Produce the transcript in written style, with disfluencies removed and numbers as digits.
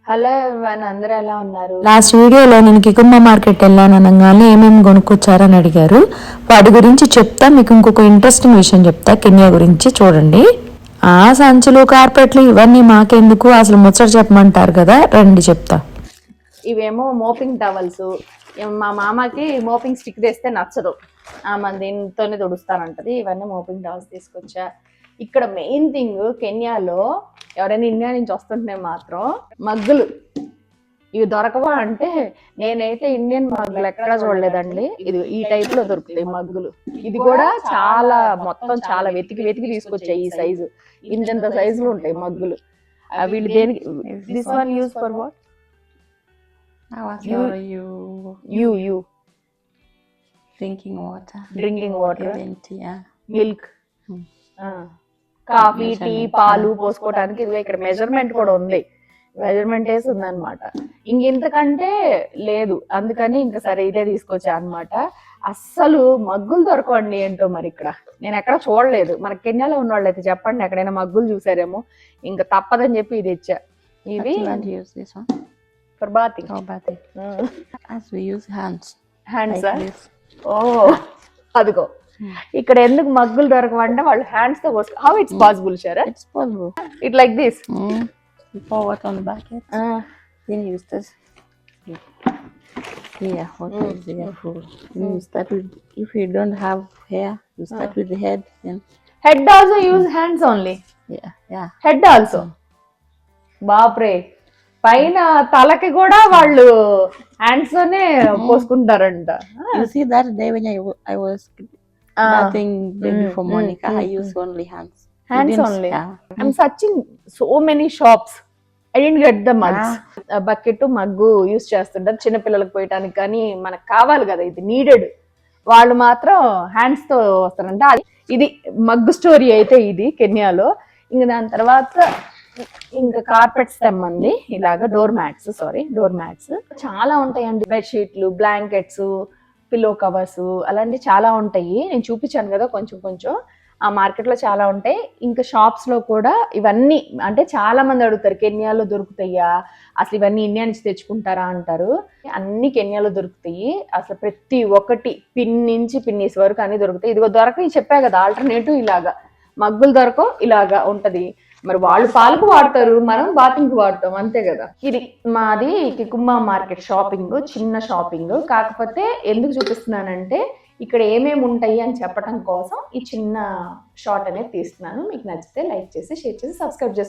Hello everyone, అందరూ ఎలా ఉన్నారు? లాస్ట్ వీడియోలో నేను కికుంబ మార్కెట్ వెళ్ళాను అనగానే ఏమేమి కొనుక్కొచ్చారని అడిగారు. వాటి గురించి చెప్తా. మీకు ఇంకొక ఇంట్రెస్టింగ్ విషయం చెప్తా కెన్యా గురించి, చూడండి. ఆ సంచులు, కార్పెట్లు ఇవన్నీ మాకెందుకు, అసలు ముచ్చట చెప్పమంటారు కదా, రండి చెప్తా. ఇవేమో మోపింగ్ టవల్స్. మా మామకి మోపింగ్ స్టిక్ తెస్తే నచ్చదు, మన దీనితోనే తుడుస్తానంటది. ఇవన్నీ మోపింగ్ టవల్స్ తీసుకొచ్చా. ఇక్కడ మెయిన్ థింగ్, కెన్యాలో ఎవరైనా ఇండియా నుంచి వస్తుంటే మాత్రం మగ్గులు ఇవి దొరకవా అంటే, నేనైతే ఇండియన్ మగ్గులు ఎక్కడా చూడలేదండి. ఇది ఈ టైప్ లో దొరుకుతాయి మగ్గులు. ఇది కూడా చాలా మొత్తం చాలా వెతికి వెతికి తీసుకొచ్చాయి. ఈ సైజు ఇంత సైజులు ఉంటాయి మగ్గులు. వీళ్ళు దేనికి? This one use for what? You drinking water, milk, coffee, tea, పాలు పోసుకోవడానికి. ఇదిగో ఇక్కడ మెజర్మెంట్ కూడా ఉంది, మెజర్మెంట్ వేసి ఉందన్నమాట. ఇంకెంతకంటే లేదు, అందుకని ఇంకా సరే ఇదే తీసుకొచ్చా అనమాట. అస్సలు మగ్గులు దొరకండి ఏంటో మరి ఇక్కడ నేను ఎక్కడ చూడలేదు. మన కెన్యాలో ఉన్న వాళ్ళు అయితే చెప్పండి, ఎక్కడైనా మగ్గులు చూసారేమో. ఇంకా తప్పదని చెప్పి ఇది ఇచ్చా. ఇవి for bathing. As we use hands. అదిగో ఇక్కడ ఎందుకు మగ్గులు దొరకవంటే వాళ్ళు హ్యాండ్స్ తో పోసుకో. How it's possible sure? It's possible. It like this. You pour water on the bucket. Then you use this. Yeah, water is there. You start with, if you don't have hair, you start with the head. Then head also use hands only. Yeah. Head also. బాప్రే, పైన తలకి కూడా వాళ్ళు hands తోనే పోసుకుంటారంట. You see that day when I was bathing baby for Monica, I used only hands. Hands only. I'm searching so many shops. I didn't get the mugs. Bucket, mug use చేస్తుంటారు చిన్న పిల్లలకు పోయటానికి, కానీ మనకు కావాలి కదా, ఇది needed. వాళ్ళు మాత్రం హ్యాండ్స్ తో వస్తారంట. ఇది మగ్గు స్టోరీ అయితే ఇది కెన్యాలో. ఇంకా దాని తర్వాత ఇంకా కార్పెట్స్ తెమ్మంది. ఇలాగా డోర్ మ్యాట్స్ చాలా ఉంటాయండి. బెడ్షీట్లు, బ్లాంకెట్స్, పిల్లో కవర్స్, అలాంటివి చాలా ఉంటాయి. నేను చూపించాను కదా కొంచెం. ఆ మార్కెట్ లో చాలా ఉంటాయి. ఇంకా షాప్స్ లో కూడా ఇవన్నీ, అంటే చాలా మంది అడుగుతారు కెన్యాలో దొరుకుతాయా, అసలు ఇవన్నీ ఇండియా నుంచి తెచ్చుకుంటారా అంటారు. అన్ని కెన్యాలో దొరుకుతాయి. అసలు ప్రతి ఒక్కటి పిన్ నుంచి పిన్నీస్ వరకు అన్ని దొరుకుతాయి. ఇదిగో దొరక చెప్పా కదా, ఆల్టర్నేటివ్ ఇలాగా మగ్గులు దొరకవు, ఇలాగా ఉంటది. మరి వాళ్ళు పాలకు వాడతారు, మనం బాతింగ్ కి వాడతాం, అంతే కదా. ఇది మాది కికుంబ మార్కెట్ షాపింగ్, చిన్న షాపింగ్. కాకపోతే ఎందుకు చూపిస్తున్నానంటే, ఇక్కడ ఏమేమి ఉంటాయి అని చెప్పడం కోసం ఈ చిన్న షార్ట్ అనేది తీస్తున్నాను. మీకు నచ్చితే లైక్ చేసి, షేర్ చేసి, సబ్స్క్రైబ్ చేసుకోండి.